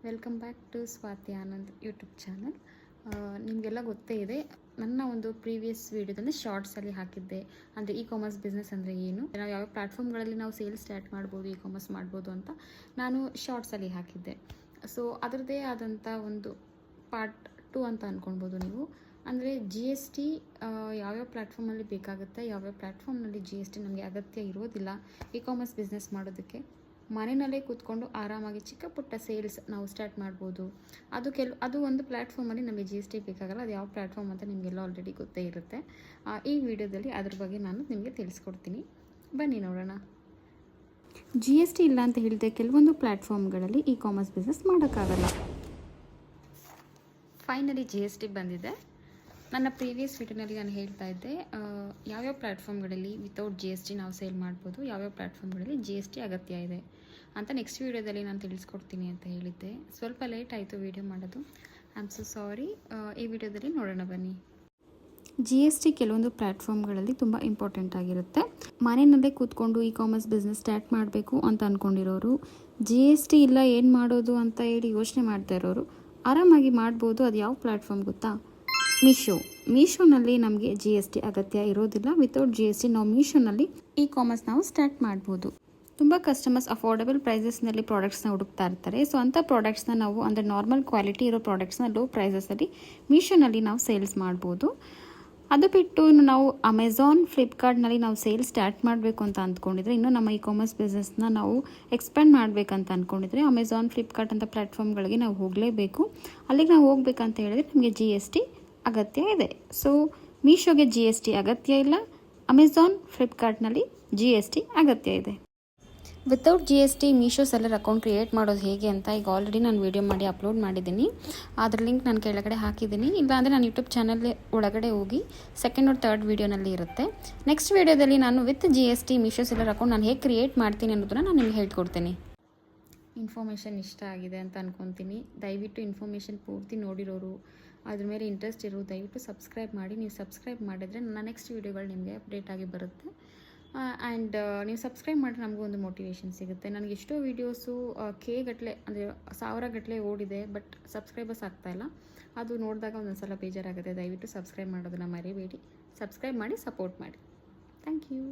Welcome back to Swati Anand YouTube channel. ನಿಮಗೆಲ್ಲ ಗೊತ್ತೇ ಇದೆ, ನನ್ನ ಒಂದು ಪ್ರೀವಿಯಸ್ ವೀಡಿಯೋದಲ್ಲಿ ಶಾರ್ಟ್ಸಲ್ಲಿ ಹಾಕಿದ್ದೆ. ಅಂದರೆ ಇ ಕಾಮರ್ಸ್ ಬಿಸ್ನೆಸ್ ಅಂದರೆ ಏನು, ನಾವು ಯಾವ ಪ್ಲ್ಯಾಟ್ಫಾರ್ಮ್ಗಳಲ್ಲಿ ನಾವು ಸೇಲ್ ಸ್ಟಾರ್ಟ್ ಮಾಡ್ಬೋದು, ಇ ಕಾಮರ್ಸ್ ಮಾಡ್ಬೋದು ಅಂತ ನಾನು ಶಾರ್ಟ್ಸಲ್ಲಿ ಹಾಕಿದ್ದೆ. ಸೊ ಅದರದ್ದೇ ಆದಂಥ ಒಂದು ಪಾರ್ಟ್ 2 ಅಂತ ಅಂದ್ಕೊಳ್ಬೋದು ನೀವು. ಅಂದರೆ GST ಯಾವ್ಯಾವ ಪ್ಲ್ಯಾಟ್ಫಾರ್ಮಲ್ಲಿ ಬೇಕಾಗುತ್ತೆ, ಯಾವ್ಯಾವ ಪ್ಲ್ಯಾಟ್ಫಾರ್ಮ್ನಲ್ಲಿ GST ನಮಗೆ ಅಗತ್ಯ ಇರೋದಿಲ್ಲ ಇ ಕಾಮರ್ಸ್ ಬಿಸ್ನೆಸ್ ಮಾಡೋದಕ್ಕೆ. ಮನೆಯಲ್ಲೇ ಕೂತ್ಕೊಂಡು ಆರಾಮಾಗಿ ಚಿಕ್ಕ ಪುಟ್ಟ ಸೇಲ್ಸ್ ನಾವು ಸ್ಟಾರ್ಟ್ ಮಾಡ್ಬೋದು. ಅದು ಒಂದು ಪ್ಲ್ಯಾಟ್ಫಾರ್ಮಲ್ಲಿ ನಮಗೆ GST ಬೇಕಾಗಲ್ಲ. ಅದು ಯಾವ ಪ್ಲ್ಯಾಟ್ಫಾರ್ಮ್ ಅಂತ ನಿಮಗೆಲ್ಲ ಆಲ್ರೆಡಿ ಗೊತ್ತೇ ಇರುತ್ತೆ. ಈ ವಿಡಿಯೋದಲ್ಲಿ ಅದ್ರ ಬಗ್ಗೆ ನಾನು ನಿಮಗೆ ತಿಳಿಸ್ಕೊಡ್ತೀನಿ. ಬನ್ನಿ ನೋಡೋಣ. GST ಇಲ್ಲ ಅಂತ ಹೇಳಿದೆ, ಕೆಲವೊಂದು ಪ್ಲ್ಯಾಟ್ಫಾರ್ಮ್ಗಳಲ್ಲಿ ಇ ಕಾಮರ್ಸ್ ಬಿಸ್ನೆಸ್ ಮಾಡೋಕ್ಕಾಗಲ್ಲ. ಫೈನಲಿ GST ಬಂದಿದೆ. ನನ್ನ ಪ್ರೀವಿಯಸ್ ವಿಡಿಯೋನಲ್ಲಿ ನಾನು ಹೇಳ್ತಾ ಇದ್ದೆ ಯಾವ್ಯಾವ ಪ್ಲ್ಯಾಟ್ಫಾರ್ಮ್ಗಳಲ್ಲಿ ವಿತೌಟ್ GST ನಾವು ಸೇಲ್ ಮಾಡ್ಬೋದು, ಯಾವ್ಯಾವ ಪ್ಲ್ಯಾಟ್ಫಾರ್ಮ್ಗಳಲ್ಲಿ GST ಅಗತ್ಯ ಇದೆ ಅಂತ ನೆಕ್ಸ್ಟ್ ವೀಡಿಯೋದಲ್ಲಿ ನಾನು ತಿಳಿಸ್ಕೊಡ್ತೀನಿ ಅಂತ ಹೇಳಿದ್ದೆ. ಸ್ವಲ್ಪ ಲೇಟ್ ಆಯಿತು ವೀಡಿಯೋ ಮಾಡೋದು, ಐ ಆಮ್ ಸೊ ಸಾರಿ. ಈ ವಿಡಿಯೋದಲ್ಲಿ ನೋಡೋಣ ಬನ್ನಿ. GST ಕೆಲವೊಂದು ಪ್ಲ್ಯಾಟ್ಫಾರ್ಮ್ಗಳಲ್ಲಿ ತುಂಬ ಇಂಪಾರ್ಟೆಂಟ್ ಆಗಿರುತ್ತೆ. ಮನೆಯಲ್ಲೇ ಕೂತ್ಕೊಂಡು ಇ ಕಾಮರ್ಸ್ ಬಿಸ್ನೆಸ್ ಸ್ಟಾರ್ಟ್ ಮಾಡಬೇಕು ಅಂತ ಅಂದ್ಕೊಂಡಿರೋರು, GST ಇಲ್ಲ ಏನು ಮಾಡೋದು ಅಂತ ಹೇಳಿ ಯೋಚನೆ ಮಾಡ್ತಾ ಇರೋರು ಆರಾಮಾಗಿ ಮಾಡ್ಬೋದು. ಅದು ಯಾವ ಪ್ಲ್ಯಾಟ್ಫಾರ್ಮ್ ಗೊತ್ತಾ? ಮೀಶೋನಲ್ಲಿ ನಮಗೆ GST ಅಗತ್ಯ ಇರೋದಿಲ್ಲ. ವಿತೌಟ್ GST ನಾವು ಮೀಶೋನಲ್ಲಿ ಇ ಕಾಮರ್ಸ್ ನಾವು ಸ್ಟಾರ್ಟ್ ಮಾಡ್ಬೋದು. ತುಂಬ ಕಸ್ಟಮರ್ಸ್ ಅಫೋರ್ಡೆಬಲ್ ಪ್ರೈಸಸ್ನಲ್ಲಿ ಪ್ರಾಡಕ್ಟ್ಸ್ನ ಹುಡುಕ್ತಾ ಇರ್ತಾರೆ. ಸೊ ಅಂಥ ಪ್ರಾಡಕ್ಟ್ಸ್ನ ನಾವು ಅಂದರೆ ನಾರ್ಮಲ್ ಕ್ವಾಲಿಟಿ ಇರೋ ಪ್ರಾಡಕ್ಟ್ಸ್ನ ಲೋ ಪ್ರೈಸಸಲ್ಲಿ ಮೀಶೋನಲ್ಲಿ ನಾವು ಸೇಲ್ಸ್ ಮಾಡ್ಬೋದು. ಅದು ಬಿಟ್ಟು ಇನ್ನು ನಾವು ಅಮೆಝಾನ್, ಫ್ಲಿಪ್ಕಾರ್ಟ್ನಲ್ಲಿ ನಾವು ಸೇಲ್ ಸ್ಟಾರ್ಟ್ ಮಾಡಬೇಕು ಅಂತ ಅಂದ್ಕೊಂಡಿದ್ರೆ, ಇನ್ನು ನಮ್ಮ ಇ ಕಾಮರ್ಸ್ ಬಿಸ್ನೆಸ್ನ ನಾವು ಎಕ್ಸ್ಪ್ಯಾಂಡ್ ಮಾಡಬೇಕಂತ ಅಂದ್ಕೊಂಡಿದ್ರೆ ಅಮೆಝಾನ್, ಫ್ಲಿಪ್ಕಾರ್ಟ್ ಅಂತ ಪ್ಲ್ಯಾಟ್ಫಾರ್ಮ್ಗಳಿಗೆ ನಾವು ಹೋಗಲೇಬೇಕು. ಅಲ್ಲಿಗೆ ನಾವು ಹೋಗ್ಬೇಕಂತ ಹೇಳಿದ್ರೆ ನಮಗೆ GST ಅಗತ್ಯ ಇದೆ. ಸೊ ಮೀಶೋಗೆ GST ಅಗತ್ಯ ಇಲ್ಲ, ಅಮೆಝಾನ್, ಫ್ಲಿಪ್ಕಾರ್ಟ್ನಲ್ಲಿ GST ಅಗತ್ಯ ಇದೆ. Without GST Meesho seller account create ಮಾಡೋದು ಹೇಗೆ ಅಂತ ಈಗ ಆಲ್ರೆಡಿ ನಾನು ವೀಡಿಯೋ ಮಾಡಿ ಅಪ್ಲೋಡ್ ಮಾಡಿದ್ದೀನಿ. ಅದರ ಲಿಂಕ್ ನಾನು ಕೆಳಗಡೆ ಹಾಕಿದ್ದೀನಿ. ಇಲ್ಲಾಂದರೆ ನಾನು ಯೂಟ್ಯೂಬ್ ಚಾನಲ್ ಒಳಗಡೆ ಹೋಗಿ ಸೆಕೆಂಡ್ ಆರ್ ಥರ್ಡ್ ವೀಡಿಯೋನಲ್ಲಿ ಇರುತ್ತೆ. ನೆಕ್ಸ್ಟ್ ವೀಡಿಯೋದಲ್ಲಿ ನಾನು with GST Meesho seller account ನಾನು ಹೇಗೆ ಕ್ರಿಯೇಟ್ ಮಾಡ್ತೀನಿ ಅನ್ನೋದನ್ನು ನಾನು ನಿಮಗೆ ಹೇಳ್ಕೊಡ್ತೀನಿ. ಇನ್ಫಾರ್ಮೇಷನ್ ಇಷ್ಟ ಆಗಿದೆ ಅಂತ ಅಂದ್ಕೊತೀನಿ. ದಯವಿಟ್ಟು ಇನ್ಫಾರ್ಮೇಷನ್ ಪೂರ್ತಿ ನೋಡಿರೋರು, ಅದ್ರ ಮೇಲೆ ಇಂಟ್ರೆಸ್ಟ್ ಇರೋರು ದಯವಿಟ್ಟು ಸಬ್ಸ್ಕ್ರೈಬ್ ಮಾಡಿ. ನೀವು ಸಬ್ಸ್ಕ್ರೈಬ್ ಮಾಡಿದರೆ ನನ್ನ ನೆಕ್ಸ್ಟ್ ವೀಡಿಯೋಗಳು ನಿಮಗೆ ಅಪ್ಡೇಟ್ ಆಗಿ ಬರುತ್ತೆ. ಆ್ಯಂಡ್ ನೀವು ಸಬ್ಸ್ಕ್ರೈಬ್ ಮಾಡಿದ್ರೆ ನಮಗೂ ಒಂದು ಮೋಟಿವೇಶನ್ ಸಿಗುತ್ತೆ. ನನಗೆ ಎಷ್ಟೋ ವೀಡಿಯೋಸು ಗಟ್ಟಲೆ ಅಂದರೆ 1000 ಗಟ್ಟಲೆ ಓಡಿದೆ, ಬಟ್ ಸಬ್ಸ್ಕ್ರೈಬರ್ಸ್ ಆಗ್ತಾಯಿಲ್ಲ. ಅದು ನೋಡಿದಾಗ ಒಂದೊಂದು ಸಲ ಬೇಜಾರಾಗುತ್ತೆ. ದಯವಿಟ್ಟು ಸಬ್ಸ್ಕ್ರೈಬ್ ಮಾಡೋದನ್ನು ಮರಿಬೇಡಿ. ಸಬ್ಸ್ಕ್ರೈಬ್ ಮಾಡಿ, ಸಪೋರ್ಟ್ ಮಾಡಿ. Thank you.